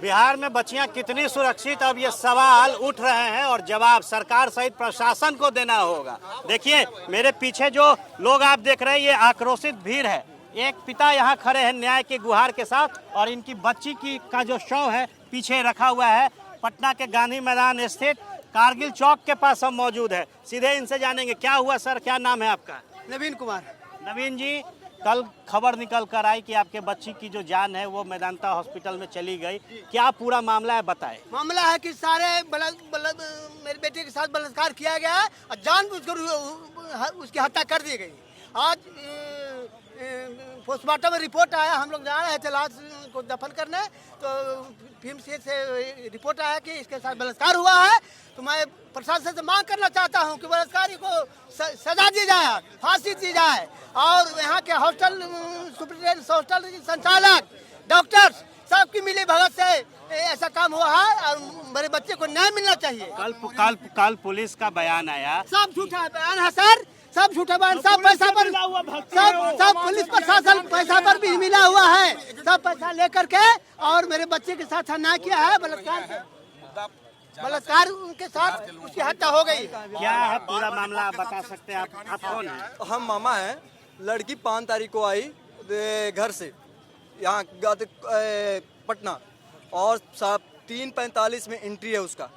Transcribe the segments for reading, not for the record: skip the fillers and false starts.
बिहार में बच्चियां कितनी सुरक्षित, अब ये सवाल उठ रहे हैं और जवाब सरकार सहित प्रशासन को देना होगा। देखिए मेरे पीछे जो लोग आप देख रहे हैं, ये आक्रोशित भीड़ है। एक पिता यहाँ खड़े हैं न्याय की गुहार के साथ और इनकी बच्ची का जो शव है पीछे रखा हुआ है। पटना के गांधी मैदान स्थित कारगिल चौक के पास हम मौजूद है। सीधे इनसे जानेंगे क्या हुआ। सर, क्या नाम है आपका? नवीन कुमार। नवीन जी, कल खबर निकल कर आई कि आपके बच्ची की जो जान है वो मेदांता हॉस्पिटल में चली गई। क्या पूरा मामला है, बताएं। मामला है कि सारे मेरे बेटे के साथ बलात्कार किया गया है और जानबूझकर उसकी हत्या कर दी गई। आज पोस्टमार्टम में रिपोर्ट आया, हम लोग जा रहे थे लाश को दफन करने, तो फिल्म से रिपोर्ट आया कि इसके साथ बलात्कार हुआ है। तो मैं प्रशासन से मांग करना चाहता हूं कि बलात्कारी को सजा दी जाए, फांसी दी जाए और यहाँ के हॉस्टल सुप्रिंटेंडेंट, हॉस्टल संचालक, डॉक्टर्स सबकी मिली भगत से ऐसा काम हुआ है और मेरे बच्चे को न्याय मिलना चाहिए। कल पुलिस का बयान आया। सब झूठा बयान है सर, सब झूठा बयान, सब पैसा पर, सब पुलिस प्रशासन पैसा पर भी मिला हुआ है। सब पैसा लेकर के और मेरे बच्चे के साथ अन्याय किया है, बलात्कार उनके साथ उसकी हत्या हो गई। क्या है पूरा मामला, आप बता सकते हैं? आप कौन है? हम मामा हैं। लड़की 5 तारीख को आई घर से यहाँ पटना और 3:45 में एंट्री है उसका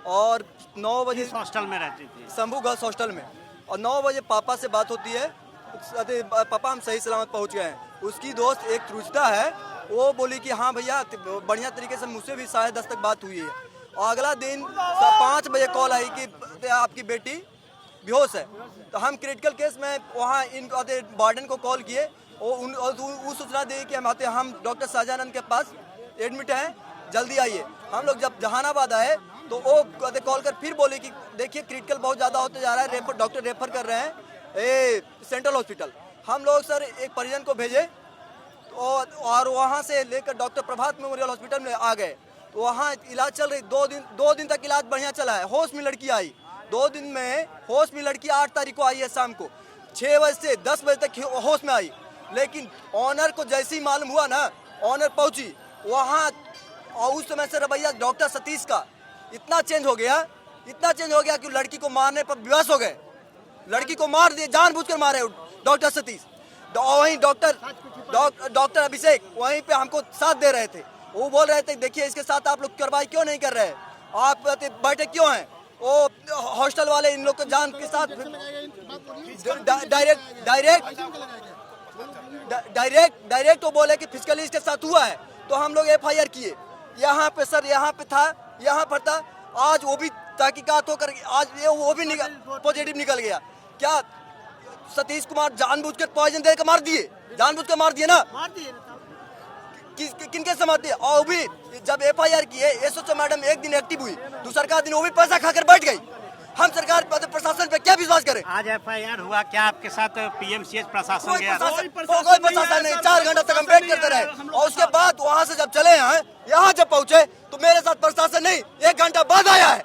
और 9 बजे हॉस्टल में रहती थी, शंभू गर्ल्स हॉस्टल में, और 9 बजे पापा से बात होती है। पापा हम सही सलामत पहुंच गए हैं। उसकी दोस्त एक रुचिता है, वो बोली कि हाँ भैया बढ़िया तरीके से मुझसे भी 10:30 तक बात हुई है। और अगला दिन 5 बजे कॉल आई कि आपकी बेटी बेहोश है। तो हम क्रिटिकल केस में वहाँ इन वार्डन को कॉल किए और सूचना दी कि हम डॉक्टर शाहजहान के पास एडमिट हैं, जल्दी आइए। हम लोग जब जहानाबाद आए तो वो कॉल कर फिर बोले कि देखिए क्रिटिकल बहुत ज़्यादा होते जा रहा है, डॉक्टर रेफर कर रहे हैं सेंट्रल हॉस्पिटल। हम लोग सर एक परिजन को भेजे और वहाँ से लेकर डॉक्टर प्रभात मेमोरियल हॉस्पिटल में आ गए। वहाँ इलाज चल रही, 2 दिन तक इलाज बढ़िया चला है। होश में लड़की आई, 2 दिन में होश में लड़की 8 तारीख को आई है शाम को 6 बजे से 10 बजे तक होश में आई। लेकिन ऑनर को जैसे ही मालूम हुआ ना, ऑनर पहुंची वहाँ और उस समय से रवैया डॉक्टर सतीश का इतना चेंज हो गया कि लड़की को मारने पर विवश हो गए। लड़की को मार दिए, जानबूझकर मारे डॉक्टर सतीश। वहीं डॉक्टर अभिषेक वहीं पे हमको साथ दे रहे थे। वो बोल रहे थे देखिए इसके साथ आप लोग कार्रवाई क्यों नहीं कर रहे, आप बैठे क्यों हैं। वो हॉस्टल वाले इन लोग को जान के साथ डायरेक्ट वो बोले कि फिजिकली इसके साथ हुआ है। तो हम लोग FIR किए। यहाँ पे सर, यहाँ पर था। आज वो भी तहकीकात होकर आज वो भी पॉजिटिव निकल गया। क्या सतीश कुमार जानबूझकर पॉइजन देकर मार दिए? जानबूझकर मार दिए ना, किनके से मार दिए? और भी जब FIR किए SHO मैडम एक दिन एक्टिव हुई, दूसरा दिन वो भी पैसा खाकर बैठ गई। हम सरकार प्रशासन पे क्या विश्वास करें? आज FIR हुआ, क्या आपके साथ PMCH प्रशासन गया? कोई प्रशासन नहीं। 4 घंटा तक हम वेट करते रहे और उसके बाद वहाँ से जब चले यहाँ जब पहुँचे तो मेरे साथ प्रशासन नहीं, 1 घंटा बाद आया है।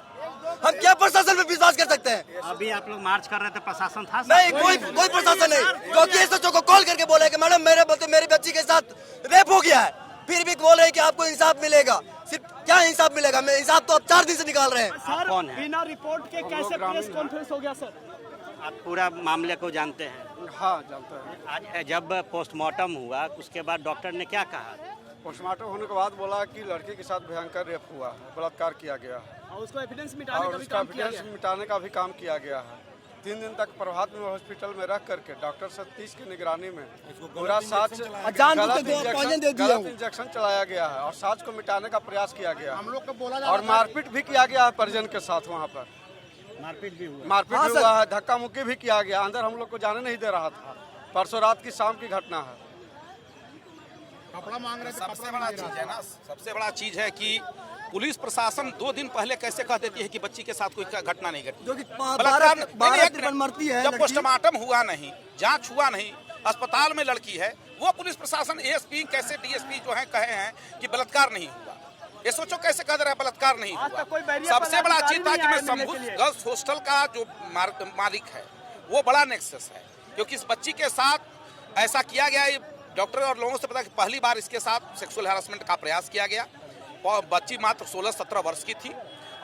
हम क्या प्रशासन पे विश्वास कर सकते हैं? अभी आप लोग मार्च कर रहे थे, प्रशासन था? नहीं, कोई प्रशासन नहीं। क्योंकि SHO को कॉल करके बोले कि मैडम मेरी बच्ची के साथ रेप हो गया है, फिर भी बोल रहे हैं कि आपको इंसाफ मिलेगा। सिर्फ क्या इंसाफ मिलेगा? मैं इंसाफ तो अब 4 दिन से निकाल रहे हैं। सर, कौन है? बिना रिपोर्ट के कैसे प्रेस कॉन्फ्रेंस हो गया सर? आप पूरा मामले को जानते हैं? हाँ, जानते हैं। आज जब पोस्टमार्टम हुआ उसके बाद डॉक्टर ने क्या कहा? पोस्टमार्टम होने के बाद बोला कि लड़की के साथ भयंकर रेप हुआ है, बलात्कार किया गया है और उसको एविडेंस और मिटाने उसका एविडेंस मिटाने का भी काम किया गया है। 3 दिन तक प्रभात में हॉस्पिटल में रख करके डॉक्टर सतीश की निगरानी में पूरा साक्ष्य गलत इंजेक्शन चलाया गया है और साक्ष्य को मिटाने का प्रयास किया गया है। हम लोग को बोला और मारपीट भी किया गया है परिजन के साथ। वहाँ पर मारपीट भी हुआ है, धक्का मुक्की भी किया गया। अंदर हम लोग को जाने नहीं दे रहा था। परसों रात की शाम की घटना है। कपड़ा मांग रहे थे। सबसे बड़ा चीज है ना, सबसे बड़ा चीज है कि पुलिस प्रशासन 2 दिन पहले कैसे कह देती है कि बच्ची के साथ कोई घटना नहीं घटी, जो कि मरती है। जब पोस्टमार्टम हुआ नहीं, जांच हुआ नहीं, अस्पताल में लड़की है, वो पुलिस प्रशासन ASP कैसे DSP जो है कहे हैं कि बलात्कार नहीं हुआ। SHO कैसे कह रहा है बलात्कार नहीं हुआ। सबसे बड़ा चीज था कि मैं शंभू गर्ल्स हॉस्टल का जो मालिक है वो बड़ा नेक्सस है, क्योंकि इस बच्ची के साथ ऐसा किया गया। डॉक्टर और लोगों से पता कि पहली बार इसके साथ सेक्सुअल हैरेसमेंट का प्रयास किया गया। बच्ची मात्र 16-17 वर्ष की थी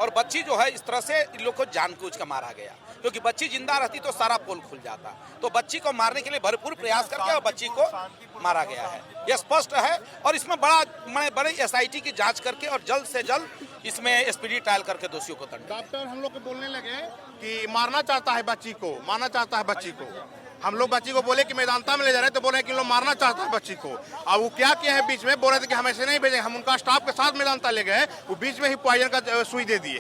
और बच्ची जो है इस तरह से इन लोग को जानबूझ कर मारा गया, क्योंकि बच्ची जिंदा रहती तो सारा पोल खुल जाता। तो बच्ची को मारने के लिए भरपूर प्रयास करके और बच्ची को मारा गया है, यह स्पष्ट है। और इसमें बड़े SIT की जांच करके और जल्द से जल्द इसमें स्पीडी ट्रायल करके दोषियों को दंड। डॉक्टर हम लोग को बोलने लगे कि मारना चाहता है बच्ची को, मारना चाहता है बच्ची को। हम लोग बच्ची को बोले कि मैदानता में ले जा रहे हैं, तो बोल रहे हैं कि लोग मारना चाहता है बच्ची को। अब वो क्या किए हैं बीच में, बोल रहे थे कि हम ऐसे नहीं भेजेंगे, हम उनका स्टाफ के साथ मैदानता ले गए, वो बीच में ही पॉइजन का सुई दे दिए।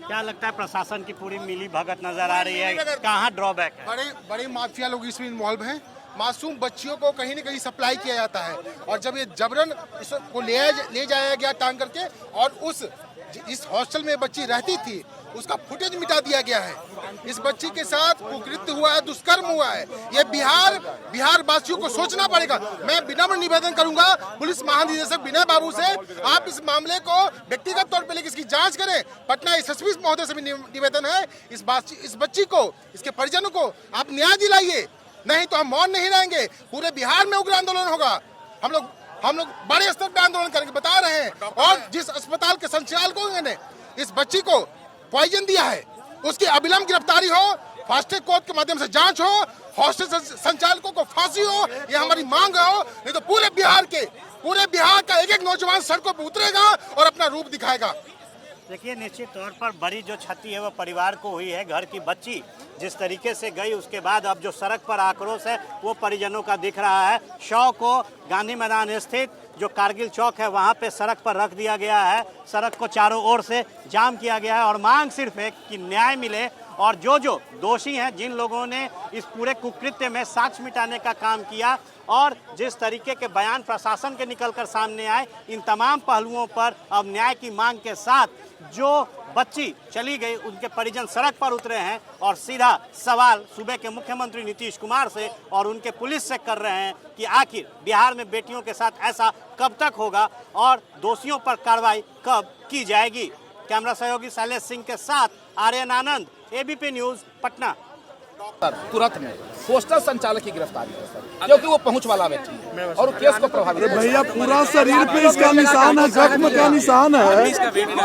क्या लगता है प्रशासन की पूरी मिली भगत नजर आ रही है, कहाँ ड्रॉबैक है? बड़े माफिया लोग इसमें इन्वॉल्व हैं। मासूम बच्चियों को कहीं न कहीं सप्लाई किया जाता है और जब ये जबरन इसको ले जाया गया टांग करके और इस हॉस्टल में बच्ची रहती थी उसका फुटेज मिटा दिया गया है। इस बच्ची के साथ कुकृत्य हुआ है, दुष्कर्म हुआ है। ये बिहार वासियों को सोचना पड़ेगा। मैं विनम्र निवेदन करूंगा पुलिस महानिदेशक विनय बाबू से, आप इस मामले को व्यक्तिगत तौर पर लेकर इसकी जांच करें। पटना SSP महोदय से भी निवेदन है, इस बच्ची को, इसके परिजनों को आप न्याय दिलाइए, नहीं तो हम मौन नहीं रहेंगे। पूरे बिहार में उग्र आंदोलन होगा। हम लोग बड़े स्तर पर आंदोलन करेंगे, बता रहे हैं। और जिस अस्पताल के संचालकों ने इस बच्ची को पॉइजन दिया है उसकी अविलंब गिरफ्तारी हो, फास्ट ट्रैक कोर्ट के माध्यम से जांच हो, हॉस्टल संचालकों को फांसी हो, ये हमारी मांग हो। नहीं तो पूरे बिहार का एक नौजवान सड़कों पर उतरेगा और अपना रूप दिखाएगा। देखिए, निश्चित तौर पर बड़ी जो क्षति है वो परिवार को हुई है। घर की बच्ची जिस तरीके से गई, उसके बाद अब जो सड़क पर आक्रोश है वो परिजनों का दिख रहा है। शव को गांधी मैदान स्थित जो कारगिल चौक है वहाँ पे सड़क पर रख दिया गया है। सड़क को चारों ओर से जाम किया गया है और मांग सिर्फ है कि न्याय मिले और जो दोषी हैं, जिन लोगों ने इस पूरे कुकृत्य में साक्ष्य मिटाने का काम किया और जिस तरीके के बयान प्रशासन के निकलकर सामने आए, इन तमाम पहलुओं पर अब न्याय की मांग के साथ जो बच्ची चली गई उनके परिजन सड़क पर उतरे हैं और सीधा सवाल सूबे के मुख्यमंत्री नीतीश कुमार से और उनके पुलिस से कर रहे हैं कि आखिर बिहार में बेटियों के साथ ऐसा कब तक होगा और दोषियों पर कार्रवाई कब की जाएगी। कैमरा सहयोगी शैलेश सिंह के साथ आर्यन आनंद, ABP न्यूज, पटना। तुरंत में पोस्टर संचालक की गिरफ्तारी है सर, क्योंकि वो पहुंच वाला व्यक्ति है और केस को प्रभावित। भैया पूरा शरीर पे इसका निशान है, जख्म का निशान है,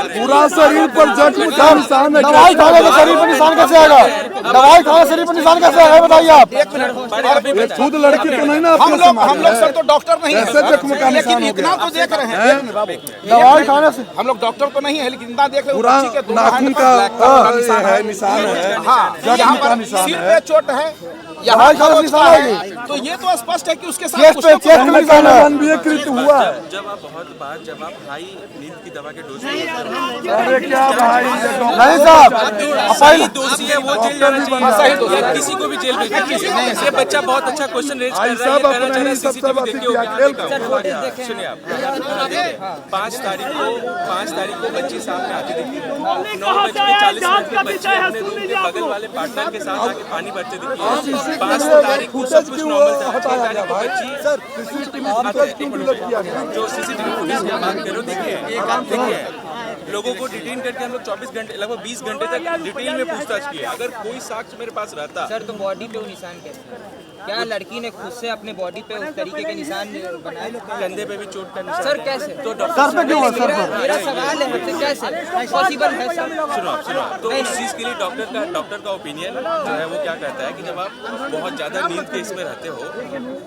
पूरा शरीर पर जख्म का निशान है। दवाई खाने से शरीर पर निशान कैसे आएगा? दवाई खाने से शरीर पर निशान कैसे आएगा बताइए आप? ये खुद लड़की तो नहीं ना, हम लोग सर तो डॉक्टर नहीं है, जख्म का निशान हो इतना तो देख रहे हैं। दवाई खाने से हम लोग डॉक्टर तो नहीं है, लेकिन इतना देख रहे हैं पूरा बच्ची के नाखून का निशान है, हाँ, जख्म का निशान सिर है। पे चोट है, यहाँ तो ये तो स्पष्ट है कि उसके साथ कृत हुआ। जब आप हाई नींद की दवा के डोज अरे क्या भाई, नहीं साहब सही दोषी है वो जेल जाना चाहिए, किसी को भी जेल भेजना। ये बच्चा बहुत अच्छा क्वेश्चन रेज कर रहा है, CCTV देखिए। सुनिए आप, 5 तारीख को बच्ची सामने आती दिखी, 9:40 बच्ची अपने रूम के बगल वाले पार्टनर के साथ आके पानी भरते दिखी। 5 तारीख को सब कुछ नॉर्मल था, 6 तारीख को बच्ची जो CCTV फुटेज की बात करो, देखिए लोगों को डिटेन करके हम लोग 24 घंटे, लगभग 20 घंटे तक डिटेल में पूछताछ की। अगर कोई साक्ष्य मेरे पास रहता सर, तो बॉडी पे वो निशान कैसे? क्या लड़की ने खुद से अपने बॉडी पे उस तरीके के निशान बनाए? कंधे पे भी चोट का निशान। सर कैसे? तो डॉक्टर मेरा सवाल है मुझसे, कैसे पॉसिबल है सर? सुनो तो इस चीज़ के लिए डॉक्टर का ओपिनियन जो है वो क्या कहता है कि जब आप बहुत ज़्यादा नींद के इसमें रहते हो,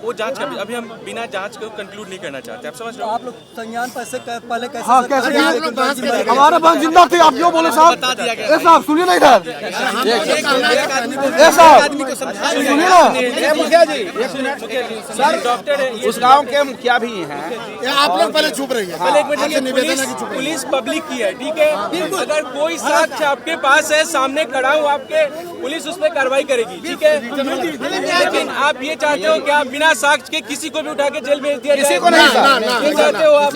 वो जांच का अभी हम बिना जांच को कंक्लूड नहीं करना चाहते। आप समझ रहे हो? आप लोग संज्ञान पहले कैसे हमारे पास जिंदा थे, आप क्यों बोले साहब? बता दिया गया साहब सुनिए ना इधर, सुनिए ना मुखिया जी, सर डॉक्टर उस गांव के मुखिया भी हैं। आप लोग पहले चुप रहिए। पहले एक मिनट, पुलिस पब्लिक की है, ठीक है? अगर कोई साक्ष्य आपके पास है, सामने खड़ा हूँ आपके, पुलिस उस पर कार्रवाई करेगी, ठीक है? लेकिन आप ये चाहते हो कि आप बिना साक्ष्य के किसी को भी उठा के जेल भेज दिया जाए? किसी को नहीं, ये चाहते हो आप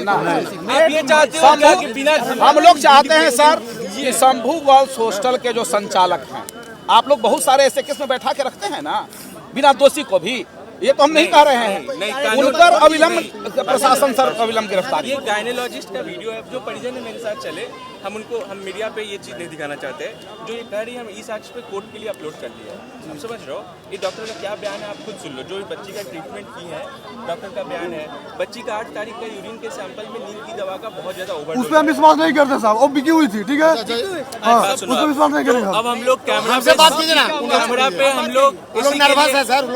ये चाहते हो क्या कि बिना? हम लोग चाहते हैं सर, ये शंभू गर्ल्स हॉस्टल के जो संचालक हैं, आप लोग बहुत सारे ऐसे केस में बैठा के रखते हैं ना बिना दोषी को भी, ये तो हम नहीं कह रहे हैं। उनकर अविलंब प्रशासन सर अविलंब गिरफ्तारी। ये गायनोलॉजिस्ट का वीडियो है जो परिजन मेरे साथ चले, हम मीडिया पे ये चीज़ नहीं दिखाना चाहते हैं। जो ये कह रही है हम ई साक्ष्य पे कोर्ट के लिए अपलोड कर दिया है। हम समझ रहे हो ये डॉक्टर का क्या बयान है, आप खुद सुन लो। जो बच्ची का ट्रीटमेंट की है डॉक्टर का बयान है, बच्ची का 8 तारीख का यूरिन के सैंपल में नींद की दवा का बहुत ज्यादा ओवरडोज। उस पर हम विश्वास नहीं करते साहब, वो बिकी हुई थी, ठीक है, उस पर विश्वास नहीं करेंगे। अब हम लोग कैमरा पे हम लोग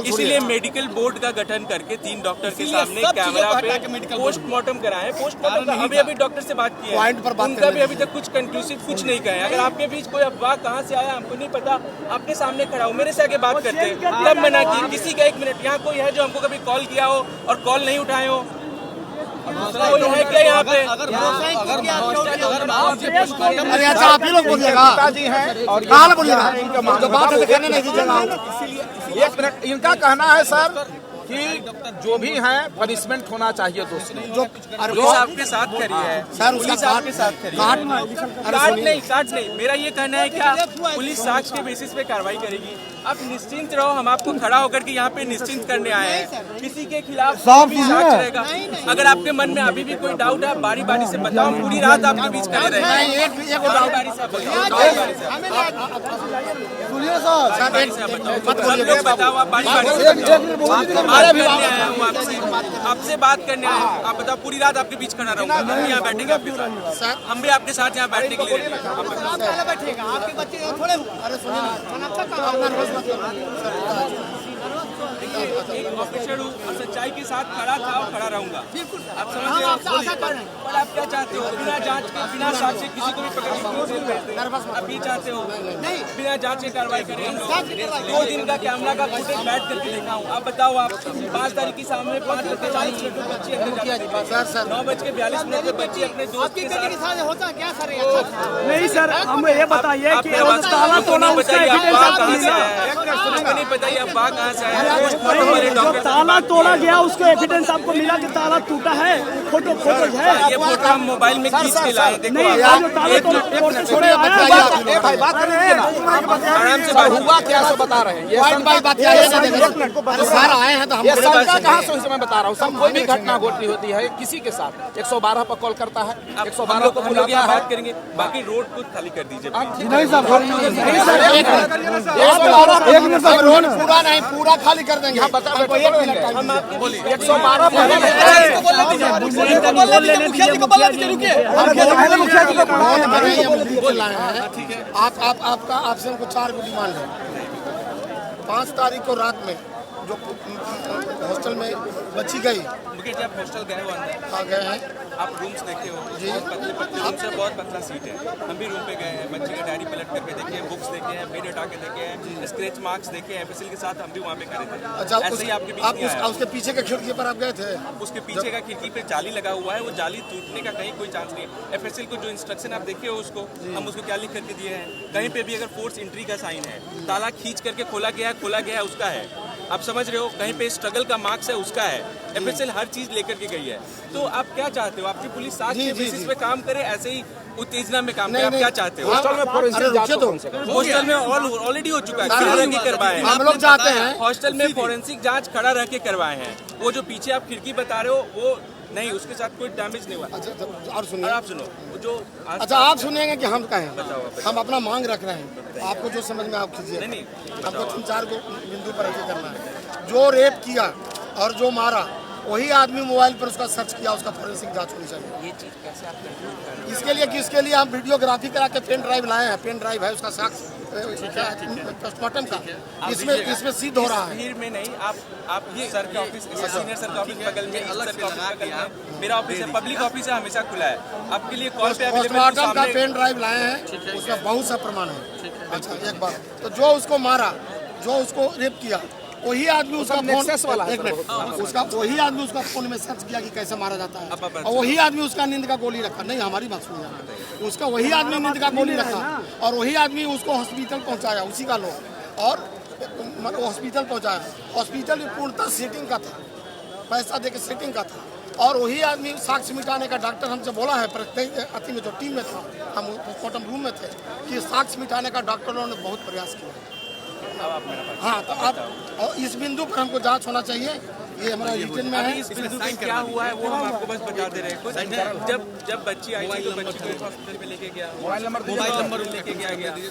इसीलिए मेडिकल बोर्ड का गठन करके 3 डॉक्टर के सामने कैमरा पे पोस्टमार्टम कराए। पोस्टमार्टम अभी डॉक्टर से बात की है, उनका भी अभी तक कुछ कंक्लूसिव कुछ नहीं कहा है। अगर आपके बीच कोई अफवाह कहाँ से आया हमको नहीं पता, आपके सामने खड़ा हो, मेरे से आगे बात करते तब मना की। किसी का 1 मिनट, यहाँ कोई है जो हमको कभी कॉल किया हो और कॉल नहीं उठाए हो? कोई है क्या यहाँ पे? अरे अच्छा आप ही लोग बोलिएगा, कहाँ बोलिएगा, जो बात है कहने नहीं दीजिएगा। 1 मिनट, इनका कहना है सर कि जो भी है पनिशमेंट होना चाहिए दोषी जो आपके साथ करी है सर, पुलिस आपके साथ करी है। काट नहीं, मेरा ये कहना है क्या पुलिस साक्ष्य के बेसिस पे कार्रवाई करेगी। आप निश्चिंत रहो, हम आपको खड़ा होकर के यहाँ पे निश्चिंत करने आए हैं। किसी के खिलाफ साक्ष्य रहेगा। अगर आपके मन में अभी भी कोई डाउट है, बारी बारी से बताओ, पूरी रात आपके बीच खड़े रहेंगे। बताओ, आप बारी बारी आपसे बात करने आए हैं, आप बताओ, पूरी रात आपके बीच खड़ा रहूंगा, हम यहाँ बैठेंगे आपके साथ, हम भी आपके साथ यहाँ बैठने के लिए बैठेगा। आपके बच्चे थोड़े, अरे एक ऑफिसर हूँ और सच्चाई के साथ खड़ा था और खड़ा रहूंगा। आप समझ रहे हो? और आप क्या चाहते हो? बिना जांच के, बिना साक्ष्य किसी को भी पकड़, आप ये चाहते हो नहीं बिना जांच के कार्रवाई करें? 2 दिन का कैमरा का फुटेज बैठ करके देखा हूँ। आप बताओ, आप 5 तारीख के सामने 5:40 बच्ची 9:42 बच्ची अपने दोस्त के साथ होता क्या सर? नहीं सर, हम ये बताइए कि ताला तोड़ा उसका नहीं बताइए अब बात कहाँ से आया? ताला तोड़ा गया उसको एविडेंस आपको मिला कि ताला टूटा है? फोटो है, ये फोटो हम मोबाइल में खींच के लाए। देखो आराम से हुआ क्या सो बता रहे हैं, सर आए हैं तो हम कहाँ से मैं बता रहा हूँ। सब कोई भी घटना घटनी होती है किसी के साथ 112 पर कॉल करता है, 112 को बुलाते हैं, बात करेंगे। बाकी रोड को खाली कर दीजिए नहीं सर, रोड पूरा नहीं, पूरा खाली कर देंगे। हम बता 112 आपसे हमको 4 को डिमांड है। 5 तारीख को रात में जो हॉस्टल में बच्ची गई, जब हॉस्टल गए हो अंदर गए हैं, आप रूम्स देखे हो जी, पतले रूम से बहुत पतला सीट है। हम भी रूम पे गए हैं, बच्ची की डायरी पलट करके देखे हैं, बुक्स देखे हैं, बेड हटा के देखे हैं, स्क्रैच मार्क्स देखे हैं, एफएसएल के साथ हम भी वहाँ पे खड़े थे। अच्छा, ऐसे ही आपके बीच नहीं आया। उसके पीछे के खिड़की पर आप गए थे? उसके पीछे का खिड़की पे जाली लगा हुआ है, वो जाली टूटने का कहीं कोई चांस नहीं है। एफएसएल को जो इंस्ट्रक्शन आप देखे हो उसको हम उसको क्या लिख करके दिए हैं, कहीं पे भी अगर फोर्स एंट्री का साइन है, ताला खींच करके खोला गया है उसका है। आप समझ रहे हो, कहीं पे स्ट्रगल का मार्क्स है उसका है। एफएसएल हर चीज लेकर के गई है। तो आप क्या चाहते हो? आपकी पुलिस साक्ष्य के बेसिस पे काम करे, ऐसे ही उत्तेजना में काम करे? आप क्या चाहते हो? हॉस्टल में फोरेंसिक जांच हॉस्टल में ऑलरेडी हो चुका है, खड़ा रह के करवाए हैं। हम लोग चाहते हैं हॉस्टल में फोरेंसिक जांच खड़ा रह के करवाए हैं। वो जो पीछे आप खिड़की बता रहे हो वो नहीं, उसके साथ कोई डैमेज नहीं हुआ। अच्छा, और सुनिए, आप सुनो जो अच्छा आप सुनिएगा कि हम कहें, हम अपना मांग रख रहे हैं, आपको जो समझ में आप कीजिए। नहीं, हमको 3-4 को बिंदु पर रखे करना है। जो रेप किया और जो मारा, वही आदमी मोबाइल पर उसका सर्च किया, उसका फोरेंसिक जांच होनी चाहिए। ये चीज कैसे आप कंक्लूड कर रहे हैं? इसके लिए किसके लिए हम वीडियोग्राफी करा के पेन ड्राइव लाए हैं, पेन ड्राइव है उसका साक्ष्य पोस्टमार्टम का, इसमें सिद्ध हो रहा है। भीड़ में नहीं, आप ये सर के ऑफिस, सीनियर सर का ऑफिस बगल में, सर का ऑफिस बगल में मेरा ऑफिस है, पब्लिक ऑफिस है, हमेशा खुला है आपके लिए। कॉल पे पोस्टमार्टम का पेन ड्राइव लाए हैं, उसका बहुत सा प्रमाण है। अच्छा, एक बात तो जो उसको मारा, जो उसको रेप किया, वही आदमी उसका फोन, एक मिनट, उसका वही आदमी उसका फोन में सर्च किया कि कैसे मारा जाता है, और वही आदमी उसका नींद का गोली रखा। नहीं, हमारी बात सुनिए, उसका वही आदमी नींद का गोली रखा और वही आदमी उसको हॉस्पिटल पहुंचाया, उसी का लोग, और हॉस्पिटल पहुंचाया। हॉस्पिटल पूर्णतः सेटिंग का था, पैसा देके सेटिंग का था, और वही आदमी साक्ष्य मिटाने का डॉक्टर हमसे बोला है, प्रत्येक अति में जो टीम में था, हम पोस्टमार्टम रूम में थे, कि साक्ष्य मिटाने का डॉक्टरों ने बहुत प्रयास किया। हाँ, तो आप इस बिंदु पर हमको जांच होना चाहिए ये हमारा रिटर्न में है। इस बिंदु पे क्या हुआ है वो हम आपको बस बता दे रहे हैं। कुछ जब बच्ची आई थी तो बच्ची को हॉस्पिटल में लेके गया, मोबाइल नंबर लेके गया,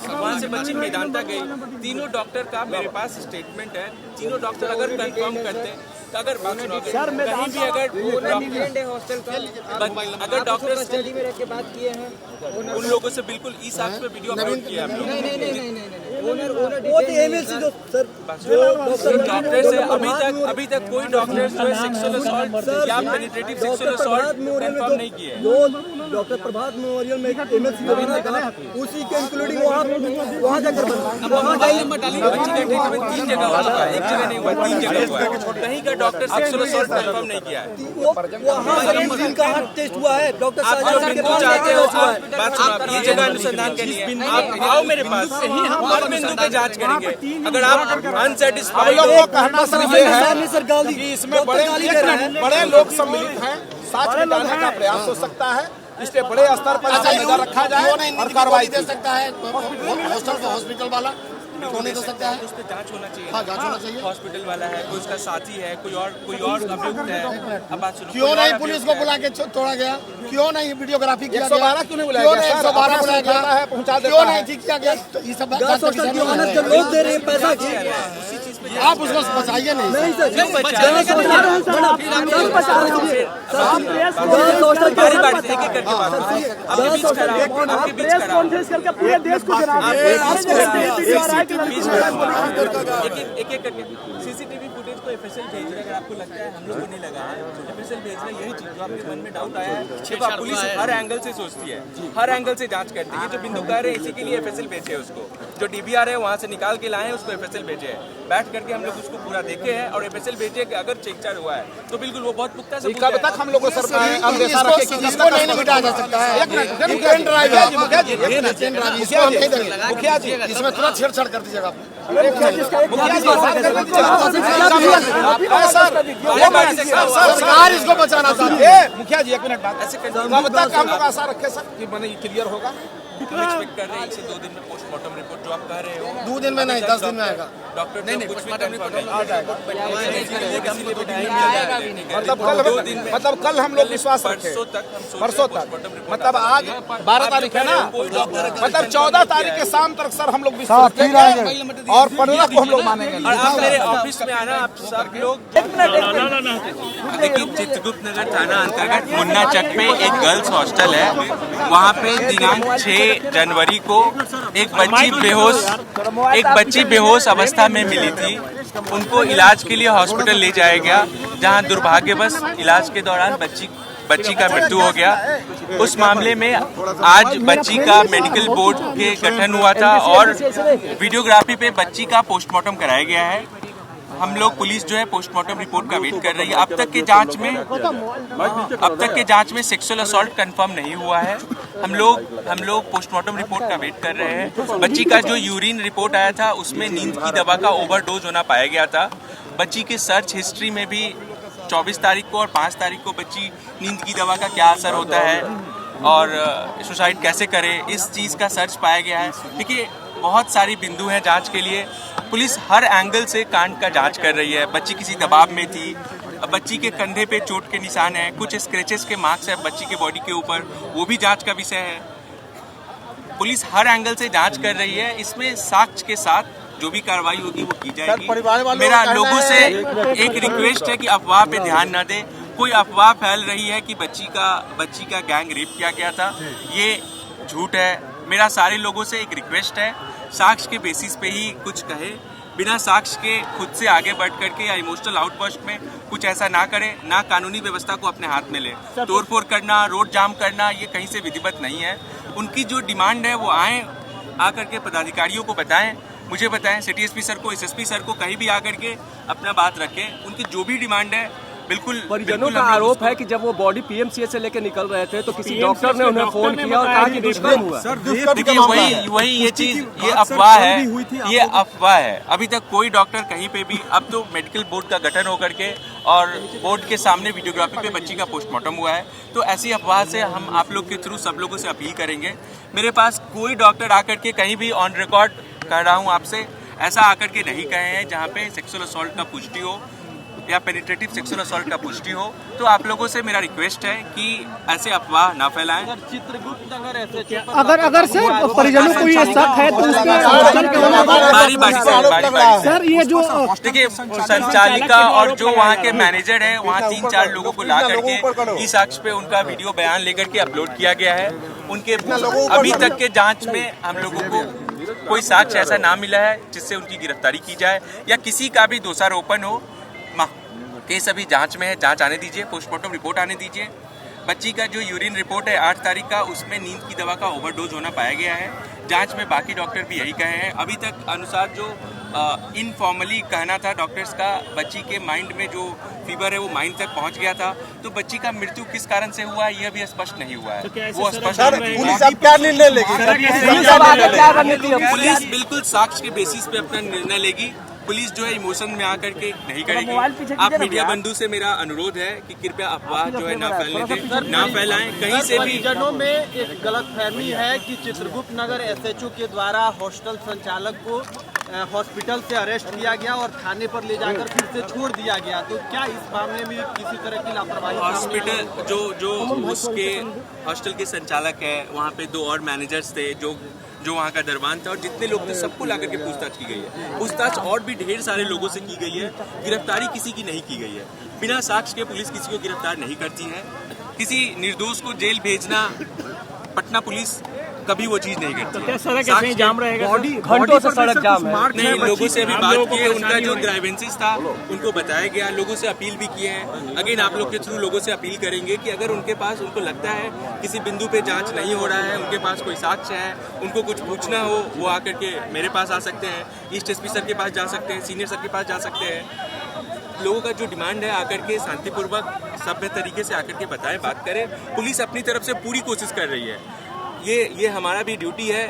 वहाँ से बच्ची मेदांता गई। तीनों डॉक्टर का मेरे पास स्टेटमेंट है। तीनों डॉक्टर अगर कंफर्म करते, अगर सर मैं भी अगर डॉक्टर कस्टडी में रख के बात किए हैं उन लोगों से बिल्कुल ई साक्ष्य पे वीडियो अपलोड किया है। डॉक्टर से अभी तक कोई डॉक्टर जो है सेक्सुअल असॉल्ट या पेनिट्रेटिव सेक्सुअल असॉल्ट कंफर्म नहीं किए हैं। डॉक्टर प्रभात मेमोरियल में उसी के इंक्लूडिंग वहाँ जाकर बच्ची का ट्रीटमेंट 3 जगह हो चुका है, एक जगह नहीं हुआ, 3 जगह हुआ है। कहीं का डॉक्टर सेक्सुअल असॉल्ट कंफर्म नहीं किया है। टेस्ट हुआ है डॉक्टर आप जो बिंदु चाहते हो बात सुनो, आप ये जगह अनुसंधान के लिए आप आओ मेरे पास, हर बिंदु पे जांच करेंगे। अगर आप अनसेटिस्फाइड लोगों को कहना सिर्फ ये है कि इसमें बड़े लोग सम्मिलित हैं, साक्ष्य मिटाने का प्रयास हो सकता है, इसलिए बड़े स्तर पर नजर रखा जाए और कार्रवाई दे सकता है हॉस्पिटल वाला, क्यों नहीं दे सकता है? उस पर जांच होना चाहिए। हाँ, जांच होना चाहिए। हॉस्पिटल वाला है, कोई उसका साथी है, कोई और अभियुक्त है। अब बात सुनो, क्यों नहीं पुलिस को बुला के तोड़ा गया? क्यों नहीं वीडियोग्राफी किया गया? 112 क्यों नहीं बुलाया गया? 112 बुलाया गया है, पहुंचा देता है। क्यों नहीं ठीक किया गया? ये सब लोग दे रहे हैं पैसा, आप उसको बचाइए नहीं। पूरे देश को एक करके सीसीटीवी फुटेज को एफएसएल भेज रहे हैं। अगर आपको लगता है हम लोग को नहीं लगा है, एफएसएल भेज रहे हैं। यही चीज जो आपके मन में डाउट आया है, देखो पुलिस हर एंगल से सोचती है, हर एंगल से जांच करती है। जो बिंदु कह रहे हैं इसी के लिए एफएसएल भेजे है उसको, जो डीबीआर है वहाँ से निकाल के लाए हैं, उसको एफएसएल भेजे है। बैठ करके हम लोग उसको पूरा देखे हैं और एफएसएल भेजे कि अगर चेकचार हुआ है तो बिल्कुल वो बहुत पुख्ता से कब तक हम लोग को सरकार इसको नहीं मिटाया जा सकता है। मुखिया जी इसमें तुरंत छेड़छाड़ कर दीजिएगा। सरकार इसको बचाना चाहती है। मुखिया जी एक मिनट बात, ऐसे कब तक हम लोग आशा रखे सर कि मैंने क्लियर होगा? हम एक्सपेक्ट कर रहे हैं 1 से 2 दिन में पोस्टमार्टम रिपोर्ट जो आप कह रहे हो। 2 दिन में नहीं, 10 दिन में आएगा। डॉक्टर नहीं कुछ भी कंफर्म नहीं आ जाएगा। मतलब मतलब कल हम लोग विश्वास रखे, परसों तक मतलब आज 12 तारीख है ना, मतलब 14 तारीख के शाम तक सर हम लोग विश्वास रखेंगे और 15 को हम लोग मानेंगे। और आप मेरे ऑफिस में आना, आप सब लोग। देखिए चित्रगुप्त नगर थाना अंतर्गत मुन्ना चक में एक गर्ल्स हॉस्टल है। वहाँ पे दिनांक 6 जनवरी को एक बच्ची बेहोश अवस्था में मिली थी। उनको इलाज के लिए हॉस्पिटल ले जाया गया, जहां दुर्भाग्यवश इलाज के दौरान बच्ची का मृत्यु हो गया। उस मामले में आज बच्ची का मेडिकल बोर्ड के गठन हुआ था और वीडियोग्राफी पे बच्ची का पोस्टमार्टम कराया गया है। हम लोग पुलिस जो है पोस्टमार्टम रिपोर्ट का वेट कर रही है। अब तक के जांच में सेक्सुअल असॉल्ट कंफर्म नहीं हुआ है। हम लोग पोस्टमार्टम रिपोर्ट का वेट कर रहे हैं। बच्ची का जो यूरिन रिपोर्ट आया था उसमें नींद की दवा का ओवरडोज होना पाया गया था। बच्ची के सर्च हिस्ट्री में भी 24 तारीख को और 5 तारीख को बच्ची नींद की दवा का क्या असर होता है और सुसाइड कैसे करे, इस चीज़ का सर्च पाया गया है। देखिए बहुत सारी बिंदु हैं जांच के लिए। पुलिस हर एंगल से कांड का जांच कर रही है। बच्ची किसी दबाव में थी, बच्ची के कंधे पे चोट के निशान हैं, कुछ स्क्रैचेस के मार्क्स हैं बच्ची के बॉडी के ऊपर, वो भी जांच का विषय है। पुलिस हर एंगल से जांच कर रही है। इसमें साक्ष्य के साथ जो भी कार्रवाई होगी वो की जाएगी। मेरा लोगों से एक रिक्वेस्ट है कि अफवाह पे ध्यान न दें। कोई अफवाह फैल रही है कि बच्ची का गैंग रेप किया गया था, ये झूठ है। मेरा सारे लोगों से एक रिक्वेस्ट है, साक्ष्य के बेसिस पे ही कुछ कहे, बिना साक्ष्य के खुद से आगे बढ़ करके या इमोशनल आउटबर्स्ट में कुछ ऐसा ना करे, ना कानूनी व्यवस्था को अपने हाथ में ले। तोड़फोड़ करना, रोड जाम करना, ये कहीं से विधिवत नहीं है। उनकी जो डिमांड है वो आए, आकर के पदाधिकारियों को बताएं, मुझे बताएं, सिटी एसपी सर को, एसएसपी सर को, कहीं भी आकर के अपना बात रखें। उनकी जो भी डिमांड है बिल्कुल। परिजनों का आरोप है कि जब वो बॉडी पीएमसीएच से लेकर निकल रहे थे तो किसी डॉक्टर ने उन्हें फोन किया और कहा कि दुष्कर्म हुआ। देखिए वही ये चीज, ये अफवाह है, ये अफवाह है। अभी तक कोई डॉक्टर कहीं पे भी, अब तो मेडिकल बोर्ड का गठन होकर के और बोर्ड के सामने वीडियोग्राफी पे बच्ची का पोस्टमार्टम हुआ है। तो ऐसी अफवाह से हम आप लोग के थ्रू सब लोगों से अपील करेंगे। मेरे पास कोई डॉक्टर आकर के कहीं भी ऑन रिकॉर्ड कर रहा हूँ आपसे, ऐसा आकर के नहीं कहे हैं जहाँ पे सेक्सुअल असॉल्ट का पुष्टि हो। या पेनिट्रेटिव सेक्सुअल असॉल्ट का पुष्टि हो तो आप लोगों से मेरा रिक्वेस्ट है कि ऐसे अफवाह ना फैलाएं। चित्रगुप्त नगर ऐसे अगर सर परिजनों को ये शक है तो बारी बारी से सर ये जो देखिए संचालिका और जो वहाँ के मैनेजर है वहाँ 3-4 लोगों को ला करके ई साक्ष्य पे उनका वीडियो बयान लेकर के अपलोड किया गया है। उनके अभी तक के जांच में हम लोगों को कोई साक्ष्य ऐसा ना मिला है जिससे उनकी गिरफ्तारी की जाए या किसी का भी दोषारोपण हो। केस अभी जांच में है, जांच आने दीजिए, पोस्टमार्टम रिपोर्ट आने दीजिए। बच्ची का जो यूरिन रिपोर्ट है 8 तारीख का, उसमें नींद की दवा का ओवरडोज होना पाया गया है। जांच में बाकी डॉक्टर भी यही कहे हैं। अभी तक अनुसार जो इनफॉर्मली कहना था डॉक्टर्स का, बच्ची के माइंड में जो फीवर है वो माइंड तक पहुंच गया था। तो बच्ची का मृत्यु किस कारण से हुआ है यह भी स्पष्ट नहीं हुआ है, वो स्पष्ट पुलिस अब क्या निर्णय लेगी? पुलिस बिल्कुल साक्ष्य के बेसिस पे अपना निर्णय लेगी। पुलिस जो है इमोशन में आकर के नहीं करेगी। आप मीडिया बंधु से मेरा अनुरोध है कि कृपया अफवाह जो है ना फैलने दें, ना फैलाएं कहीं से भी। परिजनों में एक गलतफहमी है कि चित्रगुप्त नगर एसएचओ के द्वारा हॉस्टल संचालक को हॉस्पिटल से अरेस्ट किया गया और थाने पर ले जाकर फिर से छोड़ दिया गया। तो क्या इस मामले में किसी तरह की लापरवाही? हॉस्पिटल जो उसके हॉस्टल के संचालक है, वहाँ पे 2 और मैनेजर्स थे जो वहाँ का दरबान था और जितने लोग थे सबको ला करके पूछताछ की गई है। पूछताछ और भी ढेर सारे लोगों से की गई है। गिरफ्तारी किसी की नहीं की गई है। बिना साक्ष्य के पुलिस किसी को गिरफ्तार नहीं करती है। किसी निर्दोष को जेल भेजना पटना पुलिस कभी वो चीज नहीं करती। सड़क जाम रहेगा, घंटों से सड़क जाम है। नहीं, लोगों से अभी बात की है, उनका जो ग्राइवेंसेस था उनको बताया गया, लोगों से अपील भी किए हैं। अगेन आप लोग के थ्रू लोगों से अपील करेंगे कि अगर उनके पास उनको लगता है किसी बिंदु पे जांच नहीं हो रहा है, उनके पास कोई साक्ष्य है, उनको कुछ पूछना हो, वो आकर के मेरे पास आ सकते हैं, ईस्ट एसपी सर के पास जा सकते हैं, सीनियर सर के पास जा सकते हैं। लोगों का जो डिमांड है आकर के शांतिपूर्वक सभ्य तरीके से आकर के बताएं, बात करें। पुलिस अपनी तरफ से पूरी कोशिश कर रही है। ये हमारा भी ड्यूटी है।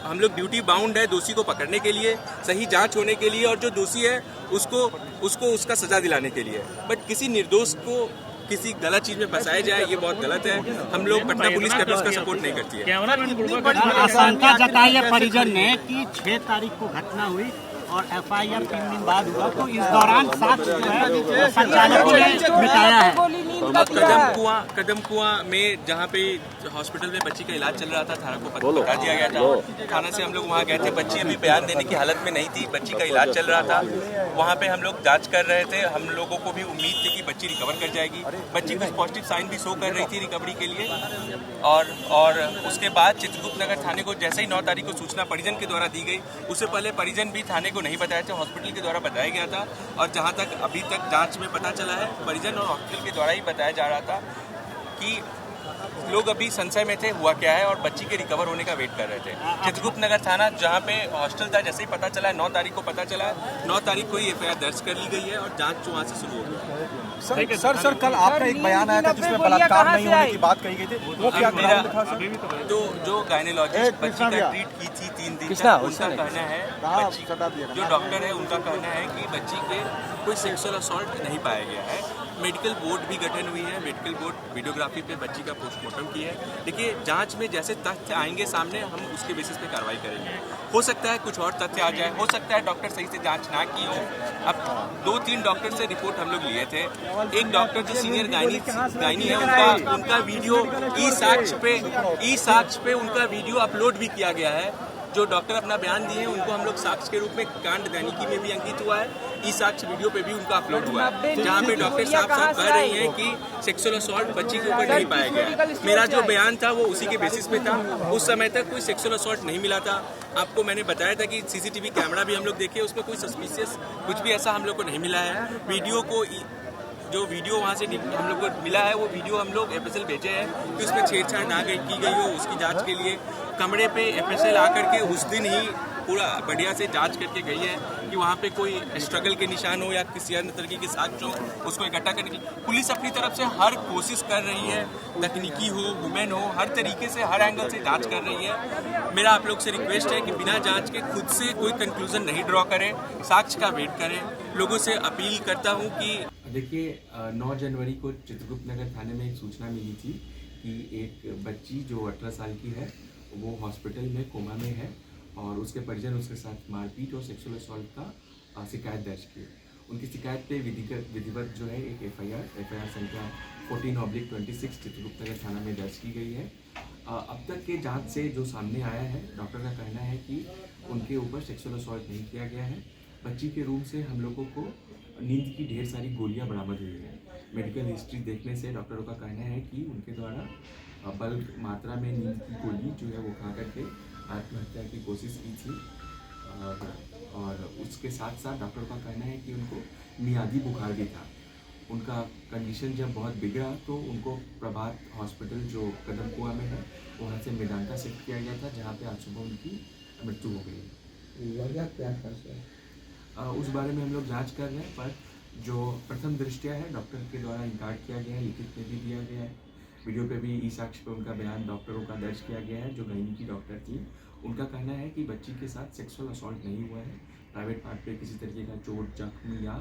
हम लोग ड्यूटी बाउंड है दोषी को पकड़ने के लिए, सही जांच होने के लिए, और जो दोषी है उसको उसका सजा दिलाने के लिए। बट किसी निर्दोष को किसी गलत चीज में फंसाया जाए ये बहुत गलत है। हम लोग पटना पुलिस कभी उसका सपोर्ट नहीं करती है। आशंका जताई है परिजन ने कि 6 तारीख को घटना हुई और एफआईआर 3 दिन बाद हुआ, तो इस दौरान साक्ष्य जो है संचालकों ने मिटाया है। कदम कुआं में जहाँ पे हॉस्पिटल में बच्ची का इलाज चल रहा था, थाना को बता दिया गया था। थाना से हम लोग वहाँ गए थे। बच्ची अभी बयान देने की हालत में नहीं थी, बच्ची का इलाज चल रहा था। वहाँ पे हम लोग जांच कर रहे थे। हम लोगों को भी उम्मीद थी कि बच्ची रिकवर कर जाएगी। बच्ची कुछ पॉजिटिव साइन भी शो कर रही थी रिकवरी के लिए। और उसके बाद चित्रगुप्त नगर थाने को जैसे ही 9 तारीख को सूचना परिजन के द्वारा दी गई, उससे पहले परिजन भी थाने को नहीं बताया था, हॉस्पिटल के द्वारा बताया गया था। और जहाँ तक अभी तक जांच में पता चला है, परिजन और हॉस्पिटल के द्वारा ही बताया जा रहा था कि लोग अभी संशय में थे हुआ क्या है, और बच्ची के रिकवर होने का वेट कर रहे थे। चित्रगुप्त नगर थाना जहाँ पे हॉस्टल था, जैसे ही पता चला है 9 तारीख को पता चला है, 9 तारीख को ही एफआईआर दर्ज कर ली गई है और जांच वहाँ से शुरू हो गई। सर कल आपका एक बयान आया था जिसमें बलात्कार नहीं होने की बात कही गई थी, वो क्या जो गायनेकोलॉजिस्ट बच्ची का ट्रीट की थी 3 दिन तक, उनका कहना है, जो डॉक्टर है उनका कहना है कि बच्ची के कोई सेक्सुअल असॉल्ट नहीं पाया गया है। मेडिकल बोर्ड भी गठन हुई है। मेडिकल बोर्ड वीडियोग्राफी पे बच्ची का पोस्टमार्टम की है। देखिए जांच में जैसे तथ्य आएंगे सामने, हम उसके बेसिस पे कार्रवाई करेंगे। हो सकता है कुछ और तथ्य आ जाए, हो सकता है डॉक्टर सही से जांच ना की हो। अब 2-3 डॉक्टर से रिपोर्ट हम लोग लिए थे। एक डॉक्टर जो सीनियर गायनी है, उनका वीडियो ई साक्ष्य पे उनका वीडियो अपलोड भी किया गया है। जो डॉक्टर अपना बयान दिए हैं उनको हम लोग साक्ष्य के रूप में कांड दैनिकी में भी अंकित हुआ है। ई साक्ष्य वीडियो पे भी उनका अपलोड हुआ है, जहाँ पे डॉक्टर साहब कह रही हैं कि सेक्सुअल असॉल्ट बच्ची के ऊपर नहीं पाया गया। मेरा जो बयान था वो उसी के बेसिस पे था। उस समय तक कोई सेक्सुअल असॉल्ट नहीं मिला था। आपको मैंने बताया था कि सीसीटीवी कैमरा भी हम लोग देखे, उसमें कोई सस्पिशियस कुछ भी ऐसा हम लोग को नहीं मिला है। जो वीडियो वहाँ से हम लोग को मिला है, वो वीडियो हम लोग एफएसएल भेजे हैं कि उसमें छेड़छाड़ ना की गई हो, उसकी जांच के लिए कमरे पे एफएसएल आकर के उस दिन ही पूरा बढ़िया से जांच करके गई है कि वहाँ पे कोई स्ट्रगल के निशान हो या किसी अन्य तरीके के साक्ष्य हो, उसको इकट्ठा करने की पुलिस अपनी तरफ से हर कोशिश कर रही है। तकनीकी हो, वुमेन हो, हर तरीके से हर एंगल से जांच कर रही है। मेरा आप लोग से रिक्वेस्ट है कि बिना जांच के खुद से कोई कंक्लूजन नहीं ड्रॉ करें, साक्ष्य का वेट करें। लोगों से अपील करता हूँ कि देखिए 9 जनवरी को चित्रगुप्त नगर थाने में एक सूचना मिली थी कि एक बच्ची जो 18 साल की है वो हॉस्पिटल में कोमा में है और उसके परिजन उसके साथ मारपीट और सेक्सुअल असॉल्ट का शिकायत दर्ज की। उनकी शिकायत पे विधिवत जो है एक एफआईआर संख्या 14/26 चित्रगुप्त नगर थाना में दर्ज की गई है। अब तक के जांच से जो सामने आया है, डॉक्टर का कहना है कि उनके ऊपर सेक्सुअल असॉल्ट नहीं किया गया है। बच्ची के रूम से हम लोगों को नींद की ढेर सारी गोलियां बरामद हुई है। मेडिकल हिस्ट्री देखने से डॉक्टरों का कहना है कि उनके द्वारा बल्क मात्रा में नींद की गोली जो है वो खा करके आत्महत्या की कोशिश की थी। और उसके साथ साथ डॉक्टरों का कहना है कि उनको मियादी बुखार भी था। उनका कंडीशन जब बहुत बिगड़ा तो उनको प्रभात हॉस्पिटल जो कदम कुआं में है वहाँ से मेदांता शिफ्ट किया गया था, जहाँ पे आज सुबह उनकी मृत्यु हो गई। वजह क्या था? उस बारे में हम लोग जांच कर रहे हैं, पर जो प्रथम दृष्टया है डॉक्टर के द्वारा इनकार किया गया है, लिखित में भी दिया गया है, वीडियो पे भी ई साक्ष्य पे उनका बयान डॉक्टरों का दर्ज किया गया है। जो गैनी की डॉक्टर थी उनका कहना है कि बच्ची के साथ सेक्सुअल असॉल्ट नहीं हुआ है। प्राइवेट पार्ट पे किसी तरीके का चोट, जख्म या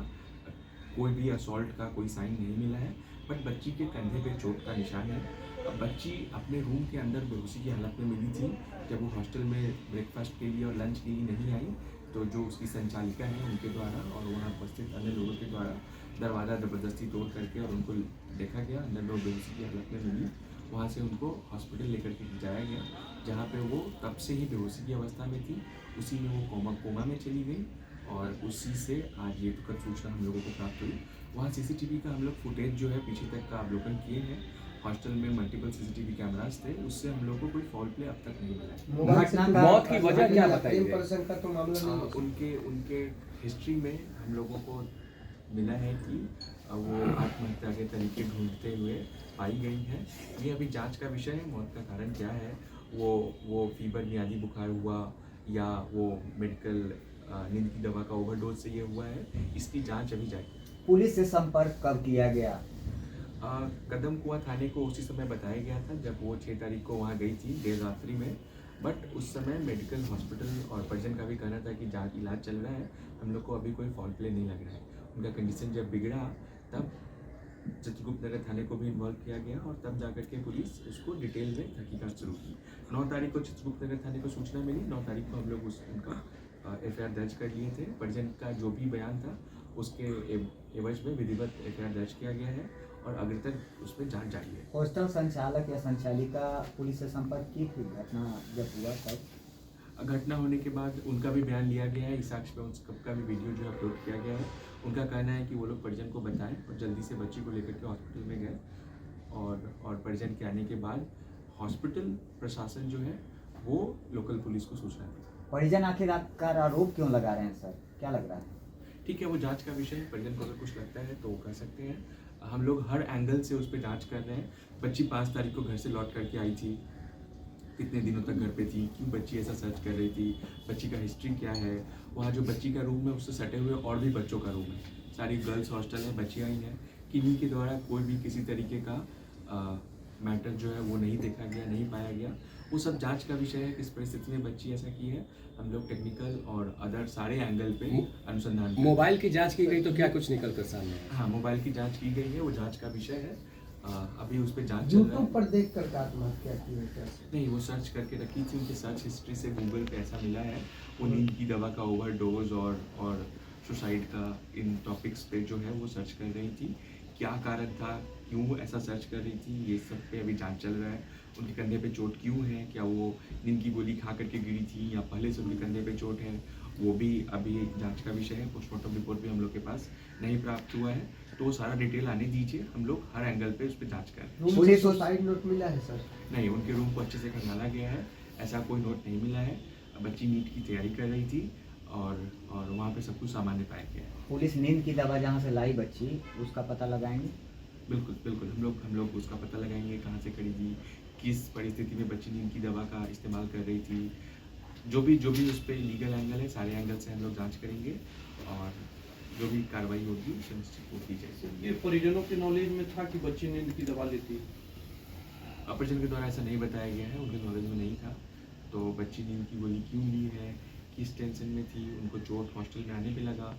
कोई भी असॉल्ट का कोई साइन नहीं मिला है, बट बच्ची के कंधे पे चोट का निशान है। अब बच्ची अपने रूम के अंदर बेहोशी की हालत में मिली थी। जब वो हॉस्टल में ब्रेकफास्ट के लिए और लंच के लिए नहीं आई तो जो उसकी संचालिका है उनके द्वारा और वहाँ उपस्थित अन्य लोगों के द्वारा दरवाज़ा ज़बरदस्ती तोड़ करके और उनको देखा गया, अंदर लोग बेहोशी की हालत में मिली। वहाँ से उनको हॉस्पिटल लेकर के जाया गया, जहाँ पे वो तब से ही बेहोशी की अवस्था में थी। उसी में वो कोमा में चली गई और उसी से आज ये दुखद सूचना हम लोगों को प्राप्त हुई। वहाँ सीसीटीवी का हम लोग फुटेज जो है पीछे तक का अवलोकन किए हैं। हॉस्टल में मल्टीपल सीसीटीवी कैमरास थे, उससे हम लोगों को कोई फॉल प्ले अब तक नहीं मिला। मौत की वजह क्या बताई गई? उनके हिस्ट्री में हम लोगों को मिला है कि वो आत्महत्या के तरीके ढूंढते हुए पाई गई है। ये अभी जांच का विषय है। मौत का कारण क्या है, वो फीवर, मियादी बुखार हुआ या वो मेडिकल नींद की दवा का ओवरडोज से ये हुआ है, इसकी जांच अभी जाएगी। पुलिस से संपर्क कब किया गया? कदम कुआं थाने को उसी समय बताया गया था जब वो 6 तारीख को वहाँ गई थी देर रात्रि में, बट उस समय मेडिकल हॉस्पिटल और परिजन का भी कहना था कि जांच इलाज चल रहा है, हम लोग को अभी कोई फॉल प्ले नहीं लग रहा है। उनका कंडीशन जब बिगड़ा तब चित्रगुप्त नगर थाने को भी इन्वॉल्व किया गया और तब जाकर के पुलिस उसको डिटेल में तहकीकात शुरू की। 9 तारीख को चित्रगुप्त नगर थाने को सूचना मिली। 9 तारीख को हम लोग उनका एफआईआर दर्ज कर लिए थे। परिजन का जो भी बयान था उसके एवज में विधिवत एफआईआर दर्ज किया गया है और अग्र तक उसमें जांच जारी है। हॉस्टल संचालक या संचालिका पुलिस से संपर्क की थी घटना जब हुआ तब? घटना होने के बाद उनका भी बयान लिया गया है, इस साक्ष्य पे उसका भी वीडियो जो अपलोड किया गया है। उनका कहना है कि वो लोग परिजन को बताएं और जल्दी से बच्ची को लेकर के हॉस्पिटल में गए और परिजन के आने के बाद हॉस्पिटल प्रशासन जो है वो लोकल पुलिस को सूचना दी। परिजन आखिरकार आरोप क्यों लगा रहे हैं सर, क्या लग रहा है? ठीक है, वो जांच का विषय है। परिजन को अगर कुछ लगता है तो वो कर सकते हैं। हम लोग हर एंगल से उस पर जांच कर रहे हैं। बच्ची 5 तारीख को घर से लौट करके आई थी, कितने दिनों तक घर पे थी, क्यों बच्ची ऐसा सर्च कर रही थी, बच्ची का हिस्ट्री क्या है। वहाँ जो बच्ची का रूम है उससे सटे हुए और भी बच्चों का रूम है, सारी गर्ल्स हॉस्टल है, बच्चियाँ ही हैं। किन्हीं के द्वारा कोई भी किसी तरीके का मैटर जो है वो नहीं देखा गया, नहीं पाया गया। वो सब जांच का विषय है, किस परिस्थिति में बच्ची ऐसा की है। हम लोग टेक्निकल और अदर सारे एंगल पे अनुसंधान। मोबाइल की जांच की गई तो क्या कुछ निकल कर सामने? हाँ, मोबाइल की जांच की गई है, वो जांच का विषय है। अभी उस पर जांच चल रहा है। पर देख कर आत्महत्या की है? नहीं, वो सर्च करके रखी थी, उनकी सर्च हिस्ट्री से गूगल पे ऐसा मिला है। वो नींद की दवा का ओवरडोज और सुसाइड का इन टॉपिक्स पे जो है वो सर्च कर रही थी। क्या कारण था, क्यों ऐसा सर्च कर रही थी, ये सब पे अभी जांच चल रहा है। उनके कंधे पे चोट क्यों है, क्या वो नींद की गोली खा करके गिरी थी या पहले से उनके कंधे पे चोट है, वो भी अभी जांच का विषय है। पोस्टमार्टम रिपोर्ट भी हम लोग के पास नहीं प्राप्त हुआ है, तो वो सारा डिटेल आने दीजिए। हम लोग हर एंगल पे उस पर जांच कर रहे हैं। पुलिस सुसाइड नोट मिला है सर? नहीं, उनके रूम को अच्छे से खंगाला गया है, ऐसा कोई नोट नहीं मिला है। बच्ची नीट की तैयारी कर रही थी और वहाँ पे सब कुछ सामान्य पाया गया है। पुलिस नींद की दवा जहाँ से लाई बच्ची उसका पता लगाएंगे? बिल्कुल बिल्कुल, हम लोग उसका पता लगाएंगे, कहाँ से खरीदी, किस परिस्थिति में बच्ची नींद की दवा का इस्तेमाल कर रही थी। जो भी उस पर लीगल एंगल है, सारे एंगल से हम लोग जांच करेंगे और जो भी कार्रवाई होगी सुनिश्चित हो की जाएगी। ये परिजनों के नॉलेज में था कि बच्ची नींद की दवा लेती? परिजन के द्वारा ऐसा नहीं बताया गया है, उनके नॉलेज में नहीं था। तो बच्ची नींद की गोली क्यों ली है, किस टेंशन में थी, उनको चोट हॉस्टल में आने पे लगा।